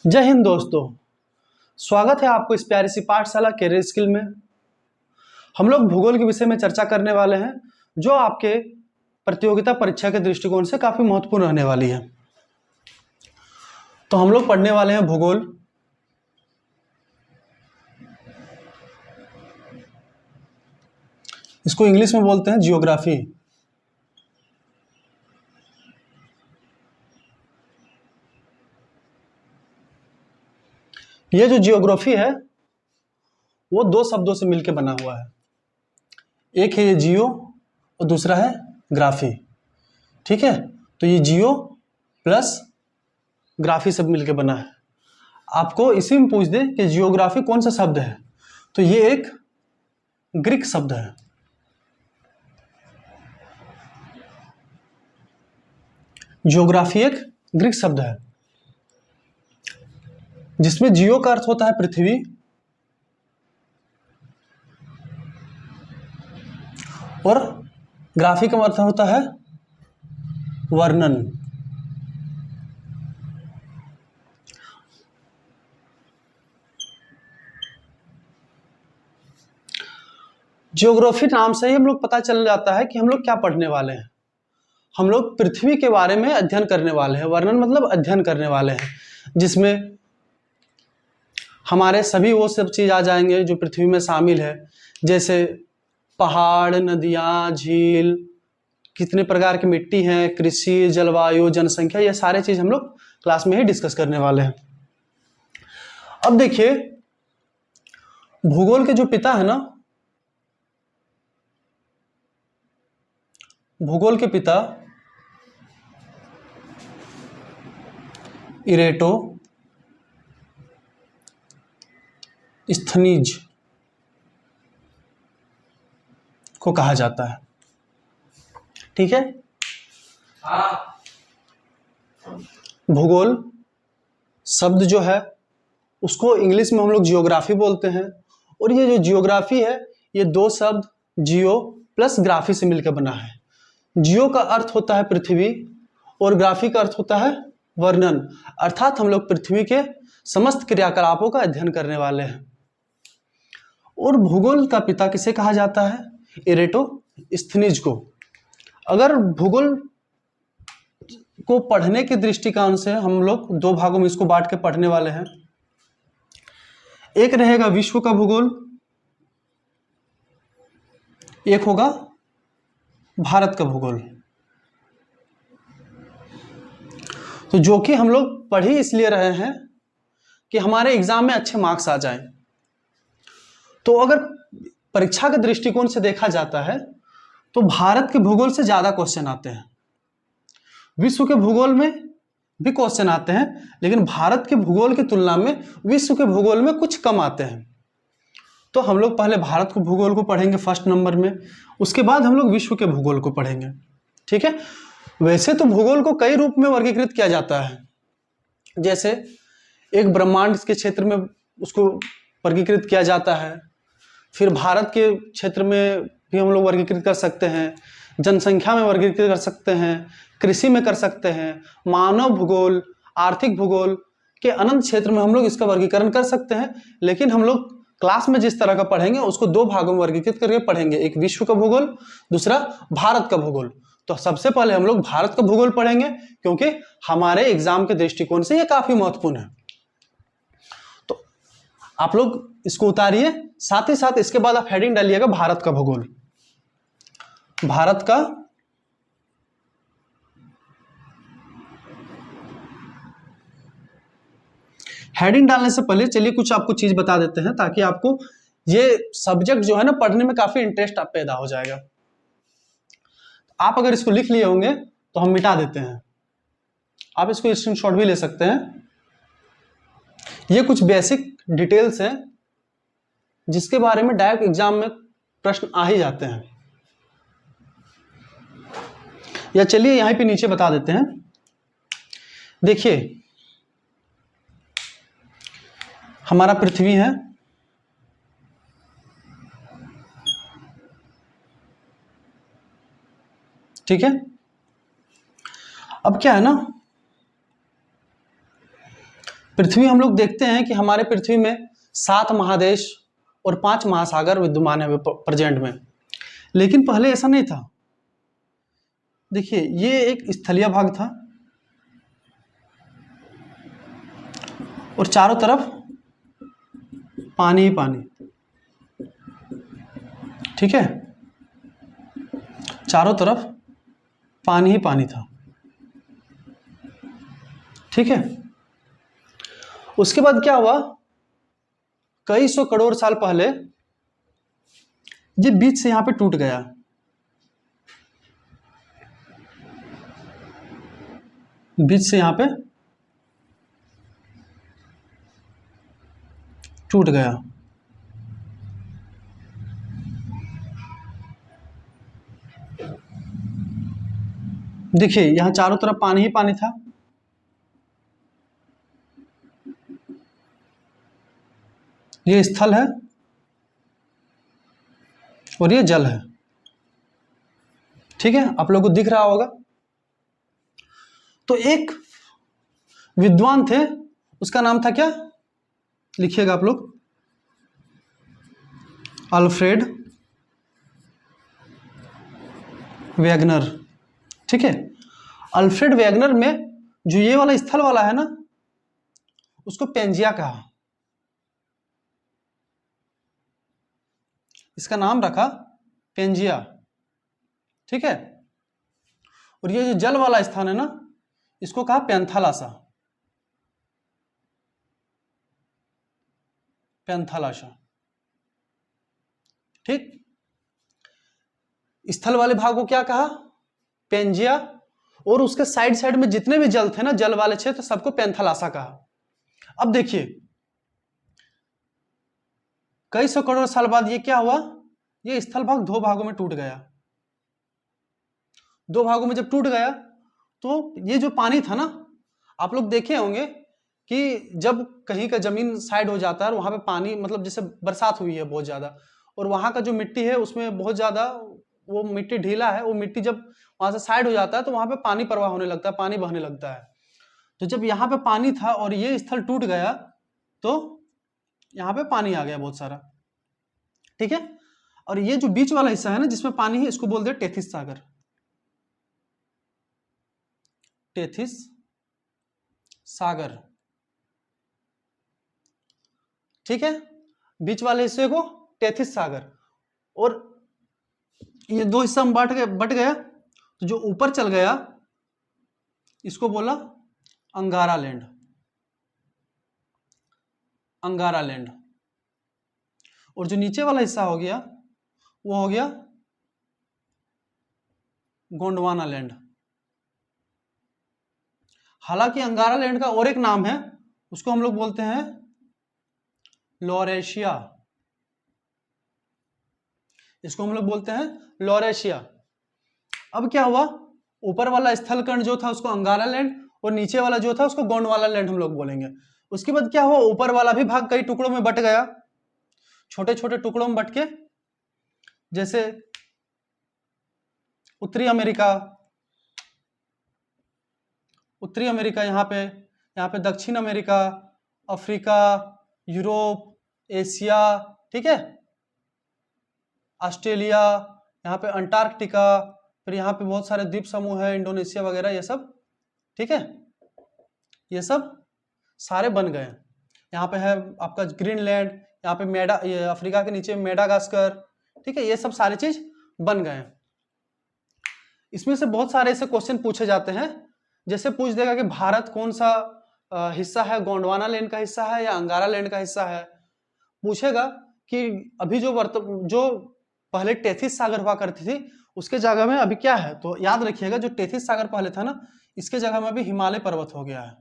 जय हिंद दोस्तों। स्वागत है आपको इस प्यारी सी पाठशाला कैरियर स्किल में। हम लोग भूगोल के विषय में चर्चा करने वाले हैं जो आपके प्रतियोगिता परीक्षा के दृष्टिकोण से काफी महत्वपूर्ण रहने वाली है। तो हम लोग पढ़ने वाले हैं भूगोल। इसको इंग्लिश में बोलते हैं जियोग्राफी। ये जो जियोग्राफी है वो दो शब्दों से मिलकर बना हुआ है। एक है ये जियो और दूसरा है ग्राफी। ठीक है, तो ये जियो प्लस ग्राफी सब मिलकर बना है। आपको इसी में पूछ दे कि जियोग्राफी कौन सा शब्द है, तो ये एक ग्रीक शब्द है। जियोग्राफी एक ग्रीक शब्द है जिसमें जियो का अर्थ होता है पृथ्वी और ग्राफी का अर्थ होता है वर्णन। जियोग्राफी नाम से ही हम लोग पता चल जाता है कि हम लोग क्या पढ़ने वाले हैं। हम लोग पृथ्वी के बारे में अध्ययन करने वाले हैं। वर्णन मतलब अध्ययन करने वाले हैं, जिसमें हमारे सभी वो सब चीज आ जाएंगे जो पृथ्वी में शामिल है, जैसे पहाड़, नदियां, झील, कितने प्रकार की मिट्टी है, कृषि, जलवायु, जनसंख्या, ये सारे चीज हम लोग क्लास में ही डिस्कस करने वाले हैं। अब देखिए, भूगोल के जो पिता है ना, भूगोल के पिता इरेटो स्थनीज को कहा जाता है। ठीक है, भूगोल शब्द जो है उसको इंग्लिश में हम लोग जियोग्राफी बोलते हैं, और ये जो जियोग्राफी है ये दो शब्द जियो प्लस ग्राफी से मिलकर बना है। जियो का अर्थ होता है पृथ्वी और ग्राफी का अर्थ होता है वर्णन, अर्थात हम लोग पृथ्वी के समस्त क्रियाकलापों का अध्ययन करने वाले हैं। और भूगोल का पिता किसे कहा जाता है? इरेटोस्थनीज को। अगर भूगोल को पढ़ने के दृष्टिकोण से हम लोग दो भागों में इसको बांट के पढ़ने वाले हैं। एक रहेगा विश्व का भूगोल, एक होगा भारत का भूगोल। तो जो कि हम लोग पढ़ ही इसलिए रहे हैं कि हमारे एग्जाम में अच्छे मार्क्स आ जाएं। तो अगर परीक्षा के दृष्टिकोण से देखा जाता है तो भारत के भूगोल से ज्यादा क्वेश्चन आते हैं। विश्व के भूगोल में भी क्वेश्चन आते हैं, लेकिन भारत के भूगोल की तुलना में विश्व के भूगोल में कुछ कम आते हैं। तो हम लोग पहले भारत के भूगोल को पढ़ेंगे फर्स्ट नंबर में, उसके बाद हम लोग विश्व के भूगोल को पढ़ेंगे। ठीक है, वैसे तो भूगोल को कई रूप में वर्गीकृत किया जाता है। जैसे एक ब्रह्मांड के क्षेत्र में उसको वर्गीकृत किया जाता है, फिर भारत के क्षेत्र में भी हम लोग वर्गीकृत कर सकते हैं, जनसंख्या में वर्गीकृत कर सकते हैं, कृषि में कर सकते हैं, मानव भूगोल, आर्थिक भूगोल के अनंत क्षेत्र में हम लोग इसका वर्गीकरण कर सकते हैं। लेकिन हम लोग क्लास में जिस तरह का पढ़ेंगे उसको दो भागों में वर्गीकृत करके पढ़ेंगे, एक विश्व का भूगोल, दूसरा भारत का भूगोल। तो सबसे पहले हम लोग भारत का भूगोल पढ़ेंगे क्योंकि हमारे एग्जाम के दृष्टिकोण से यह काफी महत्वपूर्ण है। तो आप लोग इसको उतारिए, साथ ही साथ इसके बाद आप हेडिंग डालिएगा भारत का भूगोल। भारत का हेडिंग डालने से पहले चलिए कुछ आपको चीज बता देते हैं, ताकि आपको ये सब्जेक्ट जो है ना पढ़ने में काफी इंटरेस्ट आप पैदा हो जाएगा। आप अगर इसको लिख लिए होंगे तो हम मिटा देते हैं, आप इसको स्क्रीनशॉट भी ले सकते हैं। ये कुछ बेसिक डिटेल्स हैं जिसके बारे में डायरेक्ट एग्जाम में प्रश्न आ ही जाते हैं। या चलिए यहीं पे नीचे बता देते हैं। देखिए, हमारा पृथ्वी है, ठीक है। अब क्या है ना, पृथ्वी हम लोग देखते हैं कि हमारे पृथ्वी में 7 महादेश और 5 महासागर विद्यमान है प्रेजेंट में, लेकिन पहले ऐसा नहीं था। देखिए ये एक स्थलीय भाग था और चारों तरफ पानी ही पानी, ठीक है, चारों तरफ पानी ही पानी था, ठीक है। उसके बाद क्या हुआ, कई सौ करोड़ साल पहले ये बीच से यहां पे टूट गया, बीच से यहां पे टूट गया। देखिए यहां चारों तरफ पानी ही पानी था, ये स्थल है और ये जल है, ठीक है, आप लोगों को दिख रहा होगा। तो एक विद्वान थे, उसका नाम था क्या, लिखिएगा आप लोग, अल्फ्रेड वेगनर, ठीक है। अल्फ्रेड वेगनर में जो ये वाला स्थल वाला है ना, उसको पेंजिया कहा, इसका नाम रखा पेंजिया, ठीक है। और ये जो जल वाला स्थान है ना, इसको कहा पैंथालासा, पैंथालासा, ठीक। स्थल वाले भाग को क्या कहा, पेंजिया, और उसके साइड साइड में जितने भी जल थे ना, जल वाले क्षेत्र, सबको पैंथालासा कहा। अब देखिए कई सौ करोड़ साल बाद ये क्या हुआ, ये स्थल भाग 2 भागों में टूट गया। 2 भागों में जब टूट गया तो ये जो पानी था ना, आप लोग देखे होंगे कि जब कहीं का जमीन साइड हो जाता है, वहां पे पानी, मतलब जैसे बरसात हुई है बहुत ज्यादा, और वहां का जो मिट्टी है उसमें बहुत ज्यादा वो मिट्टी ढीला है, वो मिट्टी जब वहां से साइड हो जाता है तो वहां पे पानी प्रवाह होने लगता है, पानी बहने लगता है। तो जब यहाँ पे पानी था और ये स्थल टूट गया तो यहाँ पे पानी आ गया बहुत सारा, ठीक है। और ये जो बीच वाला हिस्सा है ना जिसमें पानी है, इसको बोलते हैं टेथिस सागर, टेथिस सागर, ठीक है। बीच वाले हिस्से को टेथिस सागर, और ये 2 हिस्सा में बट गया, तो जो ऊपर चल गया इसको बोला अंगारा लैंड, अंगारा लैंड, और जो नीचे वाला हिस्सा हो गया वो हो गया गोंडवाना लैंड। हालांकि अंगारा लैंड का और एक नाम है, उसको हम लोग बोलते हैं लॉरेशिया, इसको हम लोग बोलते हैं लॉरेशिया। अब क्या हुआ, ऊपर वाला स्थल कण जो था उसको अंगारा लैंड, और नीचे वाला जो था उसको गोंडवाना लैंड हम लोग बोलेंगे। उसके बाद क्या हुआ, ऊपर वाला भी भाग कई टुकड़ों में बट गया, छोटे छोटे टुकड़ों में बट के, जैसे उत्तरी अमेरिका, उत्तरी अमेरिका यहाँ पे दक्षिण अमेरिका, अफ्रीका, यूरोप, एशिया, ठीक है, ऑस्ट्रेलिया, यहाँ पे अंटार्कटिका, फिर यहाँ पे बहुत सारे द्वीप समूह है, इंडोनेशिया वगैरह, ये सब, ठीक है, ये सब सारे बन गए। यहाँ पे है आपका ग्रीनलैंड, यहाँ पे ये अफ्रीका के नीचे मेडागास्कर, ठीक है, ये सब सारी चीज बन गए। इसमें से बहुत सारे ऐसे क्वेश्चन पूछे जाते हैं, जैसे पूछ देगा कि भारत कौन सा हिस्सा है, गोंडवाना लैंड का हिस्सा है या अंगारा लैंड का हिस्सा है। पूछेगा कि अभी जो पहले टेथिस सागर हुआ करती थी उसके जगह में अभी क्या है, तो याद रखिएगा जो टेथिस सागर पहले था ना, इसके जगह में अभी हिमालय पर्वत हो गया है,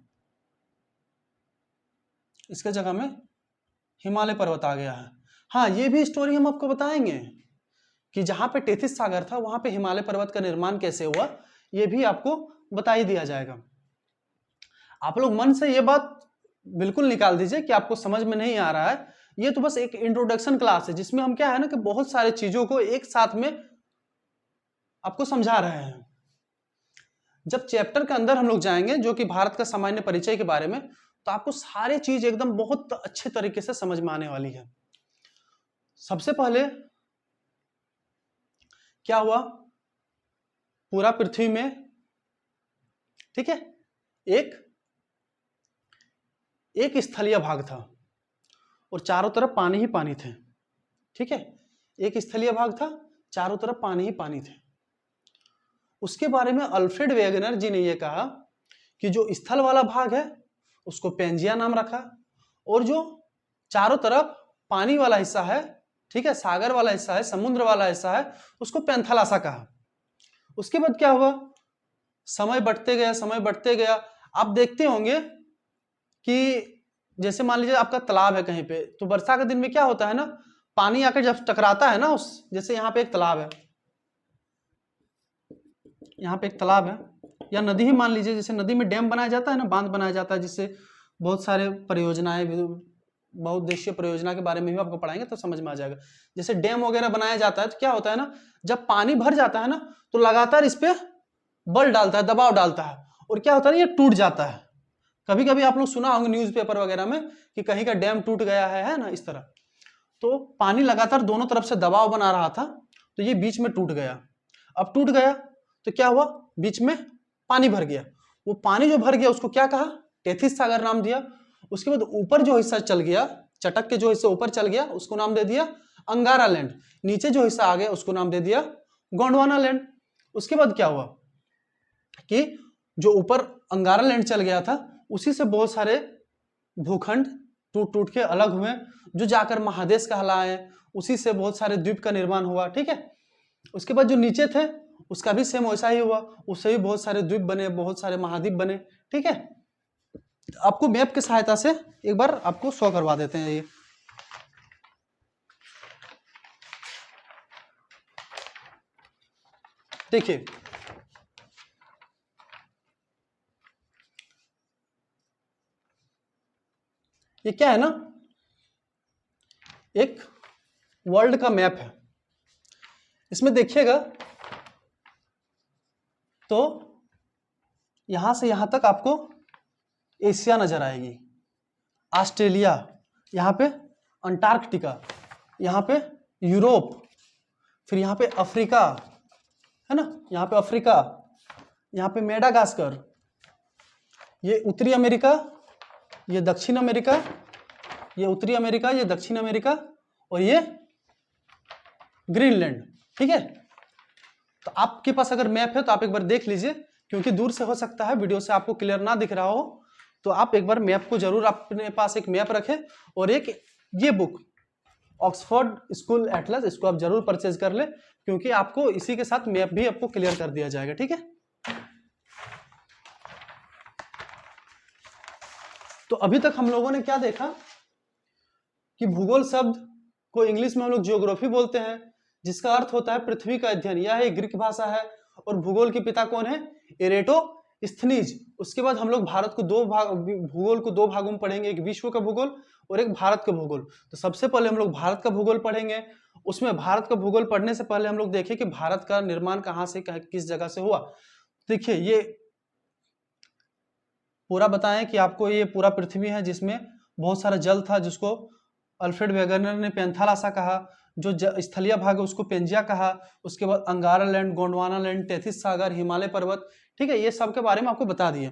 इसके जगह में हिमालय पर्वत आ गया है। हाँ, ये भी स्टोरी हम आपको बताएंगे कि जहां पे टेथिस सागर था वहां पे हिमालय पर्वत का निर्माण कैसे हुआ, ये भी आपको बता ही दिया जाएगा। आप लोग मन से ये बात बिल्कुल निकाल दीजिए कि आपको समझ में नहीं आ रहा है, ये तो बस एक इंट्रोडक्शन क्लास है जिसमें हम क्या है ना कि बहुत सारे चीजों को एक साथ में आपको समझा रहे हैं। जब चैप्टर के अंदर हम लोग जाएंगे जो कि भारत का सामान्य परिचय के बारे में, तो आपको सारी चीज एकदम बहुत अच्छे तरीके से समझ में आने वाली है। सबसे पहले क्या हुआ, पूरा पृथ्वी में, ठीक है, एक स्थलीय भाग था और चारों तरफ पानी ही पानी थे, ठीक है, एक स्थलीय भाग था, चारों तरफ पानी ही पानी थे। उसके बारे में अल्फ्रेड वेगनर जी ने यह कहा कि जो स्थल वाला भाग है उसको पेंजिया नाम रखा, और जो चारों तरफ पानी वाला हिस्सा है, ठीक है, सागर वाला हिस्सा है, समुद्र वाला हिस्सा है, उसको पैंथालासा कहा। उसके बाद क्या हुआ, समय बढ़ते गया, समय बढ़ते गया। आप देखते होंगे कि जैसे मान लीजिए आपका तालाब है कहीं पे, तो वर्षा के दिन में क्या होता है ना, पानी आकर जब टकराता है ना, उस जैसे यहाँ पे एक तालाब है, यहाँ पे एक तालाब है या नदी ही मान लीजिए, जैसे नदी में डैम बनाया जाता है ना, बांध बनाया जाता है, जिससे बहुत सारे परियोजनाएं, बहुउद्देशीय परियोजना के बारे में भी आपको पढ़ाएंगे तो समझ में आ जाएगा। जैसे डैम वगैरह बनाया जाता है तो क्या होता है ना, जब पानी भर जाता है ना तो लगातार इस पे बल डालता है, दबाव डालता है, और क्या होता है, ये टूट जाता है। कभी कभी आप लोग सुना होंगे न्यूज़पेपर वगैरह में कि कहीं का डैम टूट गया है ना, इस तरह। तो पानी लगातार दोनों तरफ से दबाव बना रहा था, तो ये बीच में टूट गया। अब टूट गया तो क्या हुआ, बीच में पानी भर गया। वो पानी जो भर गया उसको क्या कहा, टेथिस सागर नाम दिया। उसके बाद ऊपर जो हिस्सा चल गया, चटक के जो हिस्सा ऊपर चल गया उसको नाम दे दिया अंगारा लैंड। नीचे जो हिस्सा आ गया उसको नाम दे दिया गोंडवाना लैंड। उसके बाद क्या हुआ कि जो ऊपर अंगारा लैंड चल गया था, उसी से बहुत सारे भूखंड टूट टूट के अलग हुए, जो जाकर महादेश कहलाए। उसी से बहुत सारे द्वीप का निर्माण हुआ, ठीक है। उसके बाद जो नीचे थे उसका भी सेम वैसा ही हुआ, उससे भी बहुत सारे द्वीप बने, बहुत सारे महाद्वीप बने, ठीक है। आपको मैप की सहायता से एक बार आपको शो करवा देते हैं। ये देखिए, ये क्या है ना, एक वर्ल्ड का मैप है। इसमें देखिएगा तो यहां से यहां तक आपको एशिया नजर आएगी, ऑस्ट्रेलिया, यहाँ पे अंटार्कटिका, यहाँ पे यूरोप, फिर यहाँ पे अफ्रीका, है ना, यहाँ पे अफ्रीका, यहाँ पे मेडागास्कर, ये उत्तरी अमेरिका, ये दक्षिण अमेरिका, ये उत्तरी अमेरिका, ये दक्षिण अमेरिका, और ये ग्रीनलैंड, ठीक है। तो आपके पास अगर मैप है तो आप एक बार देख लीजिए, क्योंकि दूर से हो सकता है वीडियो से आपको क्लियर ना दिख रहा हो, तो आप एक बार मैप को जरूर अपने पास एक मैप रखें, और एक ये बुक ऑक्सफोर्ड स्कूल एटलस, इसको आप जरूर परचेज कर ले, क्योंकि आपको इसी के साथ मैप भी आपको क्लियर कर दिया जाएगा, ठीक है। तो अभी तक हम लोगों ने क्या देखा कि भूगोल शब्द को इंग्लिश में हम लोग जियोग्राफी बोलते हैं, जिसका अर्थ होता है पृथ्वी का अध्ययन। यह एक ग्रीक भाषा है, और भूगोल के पिता कौन है, एरेटोस्थनीज। उसके बाद हम लोग भारत को भूगोल को दो भागों में पढ़ेंगे, एक विश्व का भूगोल और एक भारत का भूगोल। तो सबसे पहले हम लोग भारत का भूगोल पढ़ेंगे। उसमें भारत का भूगोल पढ़ने से पहले हम लोग देखें कि भारत का निर्माण कहाँ से किस जगह से हुआ। देखिए, ये पूरा बताएं कि आपको ये पूरा पृथ्वी है जिसमें बहुत सारा जल था, जिसको अल्फ्रेड वेगनर ने पैंथालासा कहा। जो स्थलीय भाग है उसको पेंजिया कहा। उसके बाद Angara land, Gondwana land, Tethys सागर, हिमालय पर्वत, ठीक है, ये सब के बारे में आपको बता दिए।